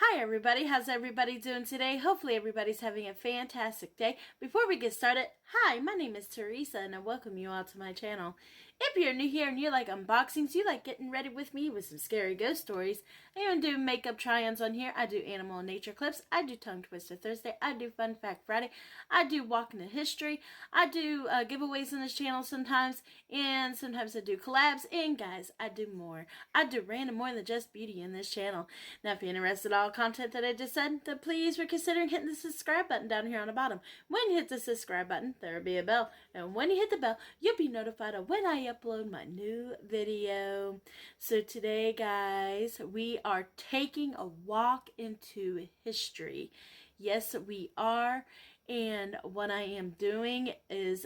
Hi everybody, how's everybody doing today? Hopefully everybody's having a fantastic day. Before we get started, hi, my name is Teresa and I welcome you all to my channel. If you're new here and you like unboxings, you like getting ready with me with some scary ghost stories, I even do makeup try-ons on here. I do animal and nature clips, I do tongue twister Thursday, I do fun fact Friday, I do walk into history, I do giveaways on this channel sometimes, and sometimes I do collabs, and guys, I do more. I do random more than just beauty in this channel. Now if you're interested in all content that I just said, then please reconsider hitting the subscribe button down here on the bottom. When you hit the subscribe button, there will be a bell. And when you hit the bell, you'll be notified of when I upload my new video. So today, guys, we are taking a walk into history. Yes, we are. And what I am doing is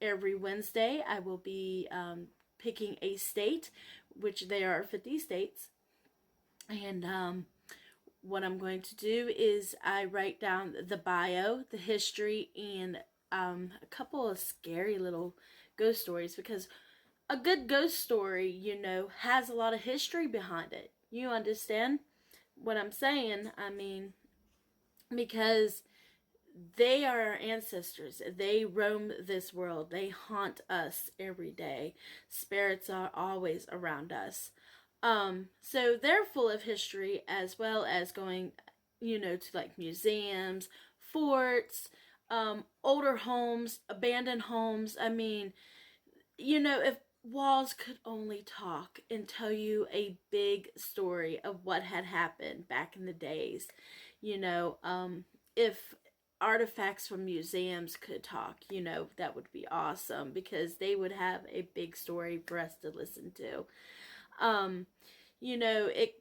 every Wednesday I will be picking a state, which there are 50 states. And what I'm going to do is I write down the bio, the history, and a couple of scary little ghost stories, because a good ghost story, has a lot of history behind it. You understand what I'm saying? I mean, because they are our ancestors. They roam this world. They haunt us every day. Spirits are always around us. So they're full of history, as well as going, to like museums, forts, older homes, abandoned homes. I mean, if walls could only talk and tell you a big story of what had happened back in the days, if artifacts from museums could talk, that would be awesome, because they would have a big story for us to listen to. Um, it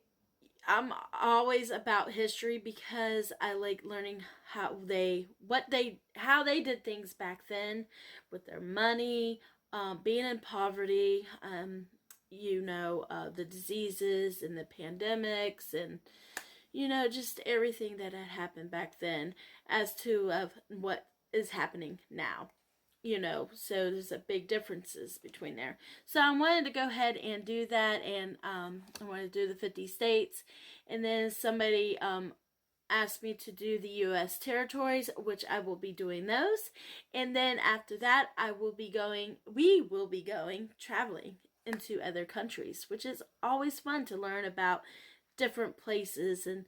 I'm always about history because I like learning how they did things back then with their money, being in poverty, the diseases and the pandemics, and just everything that had happened back then as to of what is happening now. So there's a big differences between there. So I wanted to go ahead and do that, and I wanted to do the 50 states, and then somebody asked me to do the U.S. territories, which I will be doing those, and then after that we will be going traveling into other countries, which is always fun to learn about different places. And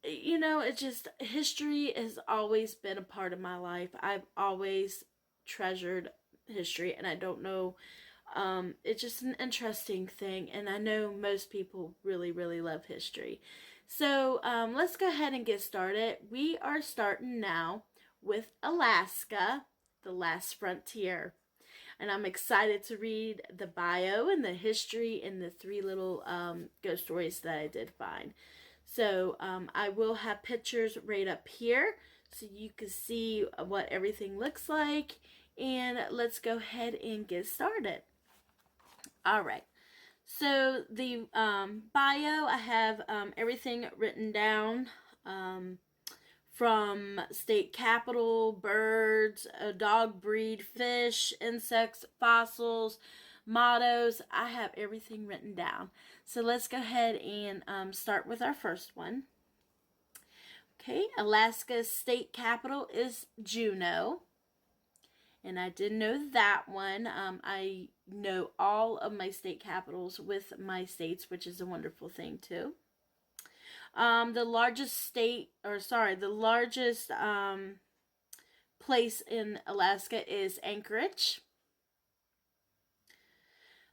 it's just, history has always been a part of my life. I've always treasured history, and I don't know, it's just an interesting thing, and I know most people really, really love history. So let's go ahead and get started. We are starting now with Alaska, the last frontier. And I'm excited to read the bio and the history and the three little ghost stories that I did find. So I will have pictures right up here so you can see what everything looks like. And let's go ahead and get started. All right. So the bio, I have everything written down. From state capital, birds, a dog breed, fish, insects, fossils, mottos. I have everything written down. So let's go ahead and start with our first one. Okay, Alaska's state capital is Juneau. And I did know that one. I know all of my state capitals with my states, which is a wonderful thing too. The largest place in Alaska is Anchorage.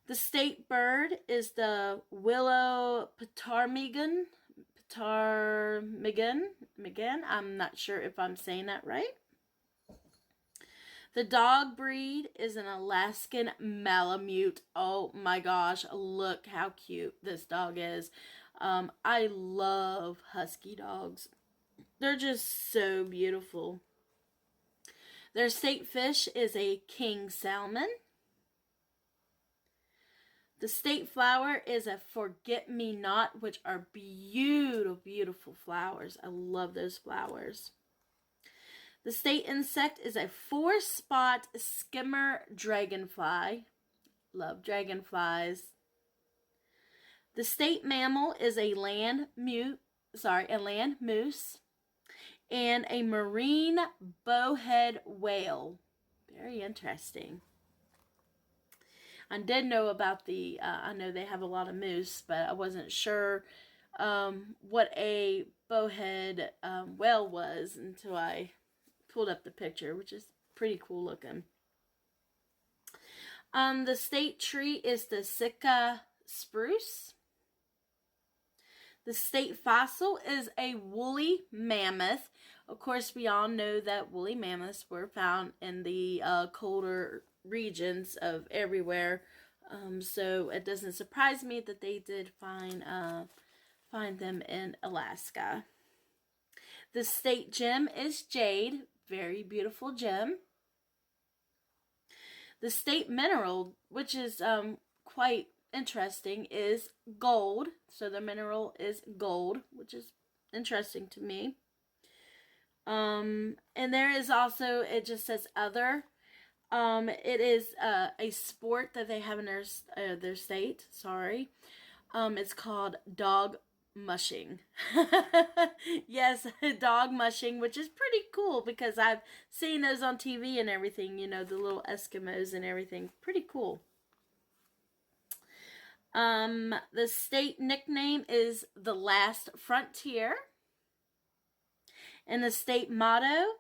The state bird is the willow ptarmigan. I'm not sure if I'm saying that right. The dog breed is an Alaskan Malamute. Oh my gosh, look how cute this dog is. I love husky dogs. They're just so beautiful. Their state fish is a king salmon. The state flower is a forget-me-not, which are beautiful, beautiful flowers. I love those flowers. The state insect is a four-spot skimmer dragonfly. Love dragonflies. The state mammal is a land mute. land moose, and a marine bowhead whale. Very interesting. I did know about I know they have a lot of moose, but I wasn't sure what a bowhead whale was until I pulled up the picture, which is pretty cool looking. The state tree is the Sitka spruce. The state fossil is a woolly mammoth. Of course, we all know that woolly mammoths were found in the colder regions of everywhere. So it doesn't surprise me that they did find them in Alaska. The state gem is jade. Very beautiful gem. The state mineral, which is quite interesting, is gold. So the mineral is gold, which is interesting to me. And there is also, it just says other. It is a sport that they have in their state. Sorry. It's called dog mushing. Yes, dog mushing, which is pretty cool because I've seen those on TV and everything, you know, the little Eskimos and everything. Pretty cool. The state nickname is the Last Frontier. And the state motto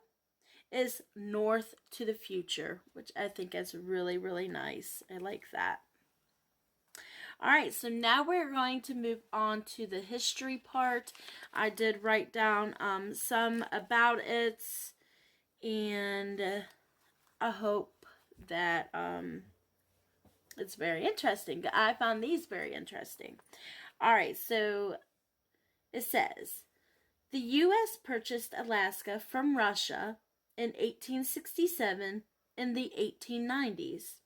is North to the Future, which I think is really, really nice. I like that. All right, so now we're going to move on to the history part. I did write down some about it, and I hope that it's very interesting. I found these very interesting. All right, so it says, the U.S. purchased Alaska from Russia in 1867 in the 1890s.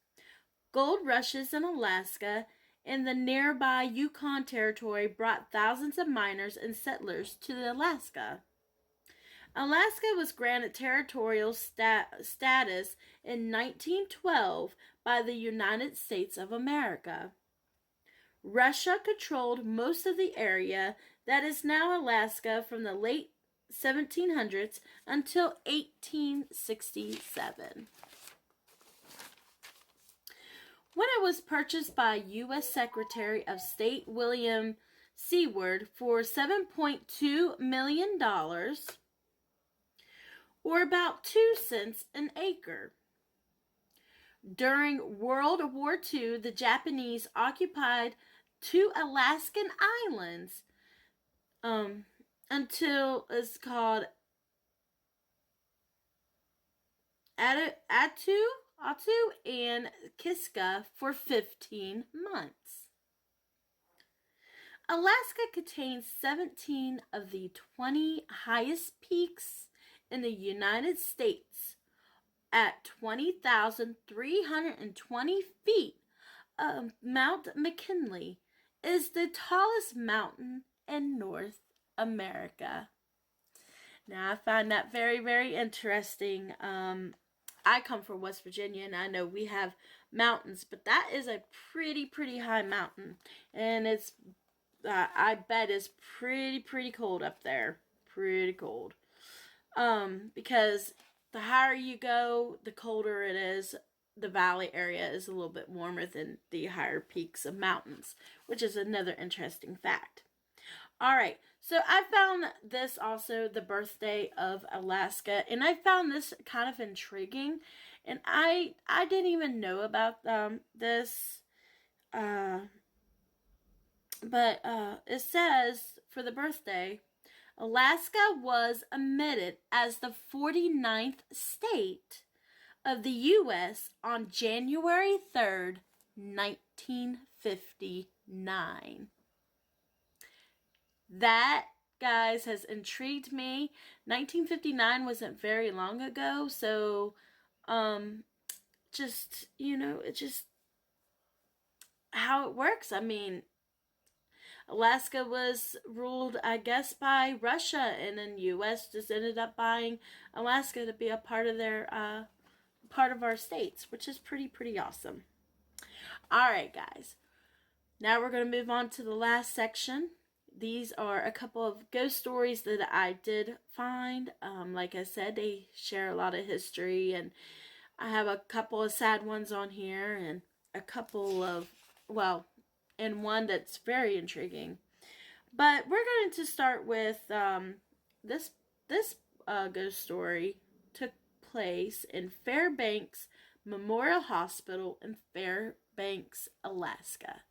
Gold rushes in Alaska and the nearby Yukon Territory brought thousands of miners and settlers to Alaska. Alaska was granted territorial status in 1912 by the United States of America. Russia controlled most of the area that is now Alaska from the late 1700s until 1867. When it was purchased by U.S. Secretary of State William Seward for $7.2 million, or about 2 cents an acre. During World War II, the Japanese occupied 2 Alaskan islands until it's called Attu and Kiska for 15 months. Alaska contains 17 of the 20 highest peaks in the United States. At 20,320 feet, Mount McKinley is the tallest mountain in North America. Now, I find that very, very interesting. I come from West Virginia, and I know we have mountains, but that is a pretty, pretty high mountain. And it's, I bet it's pretty cold up there. Pretty cold. Because the higher you go, the colder it is. The valley area is a little bit warmer than the higher peaks of mountains, which is another interesting fact. All right, so I found this also, the birthday of Alaska, and I found this kind of intriguing, and I didn't even know about this, but it says for the birthday, Alaska was admitted as the 49th state of the U.S. on January 3rd, 1959. That, guys, has intrigued me. 1959 wasn't very long ago, so just, you know, it's just how it works. I mean, Alaska was ruled, I guess, by Russia, and then U.S. just ended up buying Alaska to be a part of their part of our states, which is pretty awesome. All right, guys. Now we're going to move on to the last section. these are a couple of ghost stories that I did find. Like I said, they share a lot of history, and I have a couple of sad ones on here, and a couple of, well, and one that's very intriguing. But we're going to start with this ghost story took place in Fairbanks Memorial Hospital in Fairbanks, Alaska.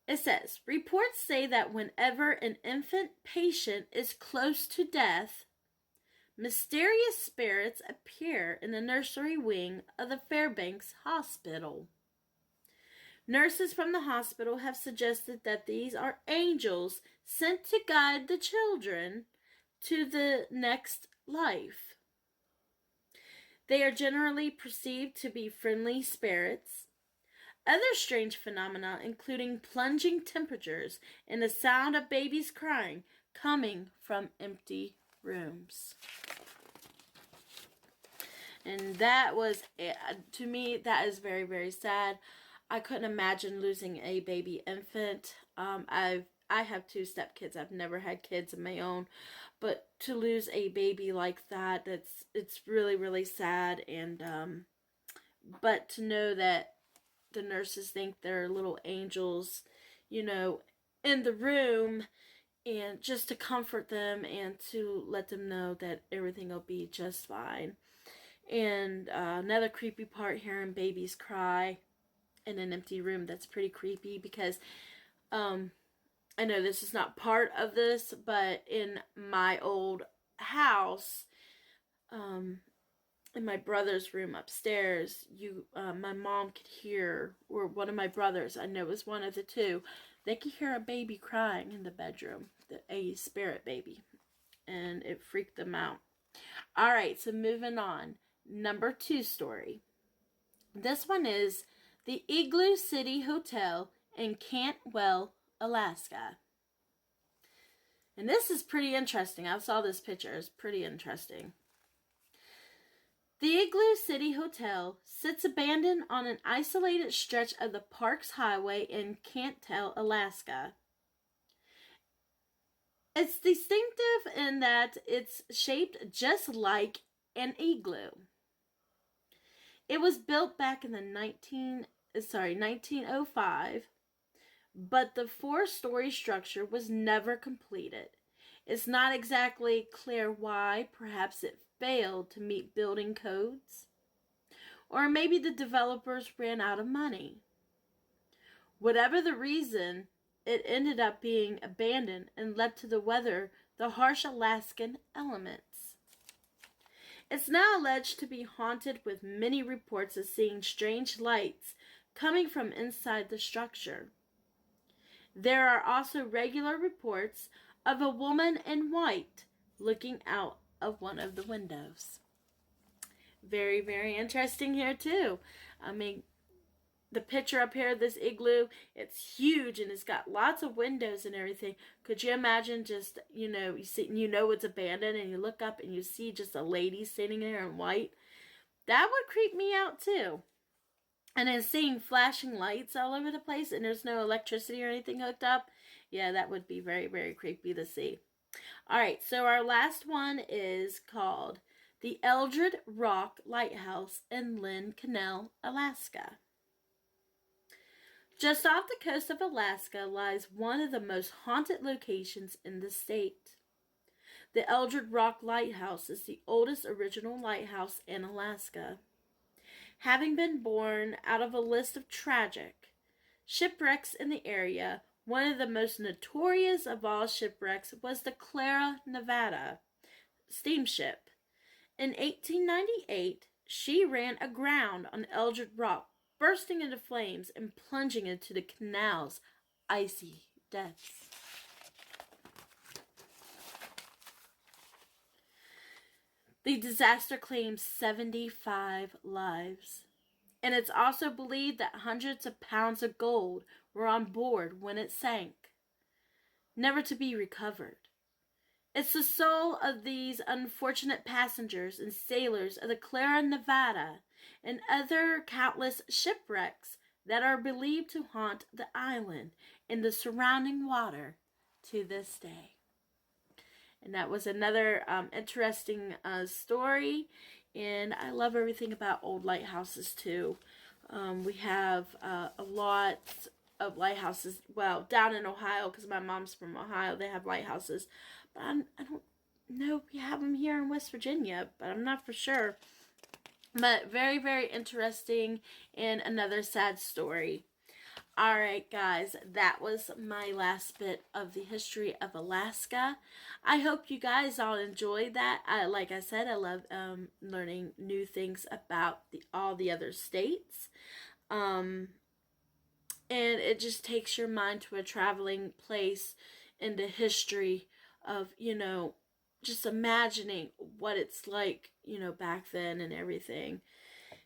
It says, reports say that whenever an infant patient is close to death, mysterious spirits appear in the nursery wing of the Fairbanks Hospital. Nurses from the hospital have suggested that these are angels sent to guide the children to the next life. They are generally perceived to be friendly spirits. Other strange phenomena, including plunging temperatures and the sound of babies crying, coming from empty rooms. And that was, to me, that is very, very sad. I couldn't imagine losing a baby infant. I have 2 stepkids. I've never had kids of my own, but to lose a baby like that, it's really, really sad. And but to know that the nurses think they're little angels, in the room, and just to comfort them and to let them know that everything will be just fine. And another creepy part, hearing babies cry in an empty room. That's pretty creepy, because I know this is not part of this, but in my old house, in my brother's room upstairs, my mom could hear, or one of my brothers, I know it was one of the two, they could hear a baby crying in the bedroom, a spirit baby, and it freaked them out. All right, so moving on. Number 2 story. This one is the Igloo City Hotel in Cantwell, Alaska. And this is pretty interesting. I saw this picture. It's pretty interesting. The Igloo City Hotel sits abandoned on an isolated stretch of the Parks Highway in Cantwell, Alaska. It's distinctive in that it's shaped just like an igloo. It was built back in the 1905, but the 4-story structure was never completed. It's not exactly clear why. Perhaps it failed to meet building codes, or maybe the developers ran out of money. Whatever the reason, it ended up being abandoned and left to the weather the harsh Alaskan elements. It's now alleged to be haunted, with many reports of seeing strange lights coming from inside the structure. There are also regular reports of a woman in white looking out of one of the windows. Very, very interesting here too. I mean, the picture up here of this igloo, it's huge and it's got lots of windows and everything. Could you imagine just, you see, it's abandoned, and you look up and you see just a lady sitting there in white? That would creep me out too. And then seeing flashing lights all over the place, and there's no electricity or anything hooked up. Yeah, that would be very, very creepy to see. All right, so our last one is called the Eldred Rock Lighthouse in Lynn Canal, Alaska. Just off the coast of Alaska lies one of the most haunted locations in the state. The Eldred Rock Lighthouse is the oldest original lighthouse in Alaska, having been born out of a list of tragic shipwrecks in the area. One of the most notorious of all shipwrecks was the Clara, Nevada steamship. In 1898, she ran aground on Eldred Rock, bursting into flames and plunging into the canal's icy depths. The disaster claimed 75 lives, and it's also believed that hundreds of pounds of gold were on board when it sank, never to be recovered. It's the soul of these unfortunate passengers and sailors of the Clara, Nevada, and other countless shipwrecks that are believed to haunt the island and the surrounding water to this day. And that was another interesting story. And I love everything about old lighthouses too. We have a lot of lighthouses. Well, down in Ohio, because my mom's from Ohio, they have lighthouses. But I don't know if we have them here in West Virginia, but I'm not for sure. But very, very interesting and another sad story. Alright guys, that was my last bit of the history of Alaska. I hope you guys all enjoyed that. Like I said, I love learning new things about all the other states. And it just takes your mind to a traveling place in the history of, just imagining what it's like, back then and everything.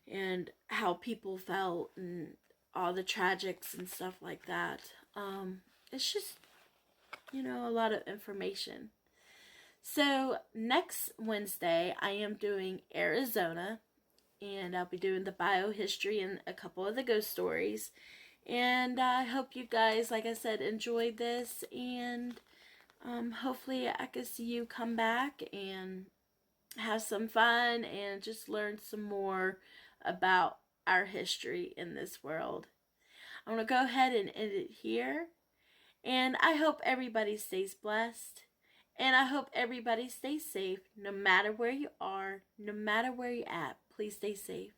And how people felt and all the tragics and stuff like that. It's just, a lot of information. So next Wednesday, I am doing Arizona, and I'll be doing the biohistory and a couple of the ghost stories. And I hope you guys, like I said, enjoyed this, and hopefully I can see you come back and have some fun and just learn some more about our history in this world. I'm going to go ahead and end it here. And I hope everybody stays blessed. And I hope everybody stays safe no matter where you are, no matter where you're at. Please stay safe.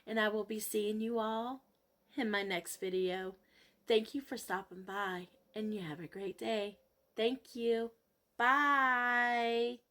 And I will be seeing you all in my next video. Thank you for stopping by, and you have a great day. Thank you. Bye.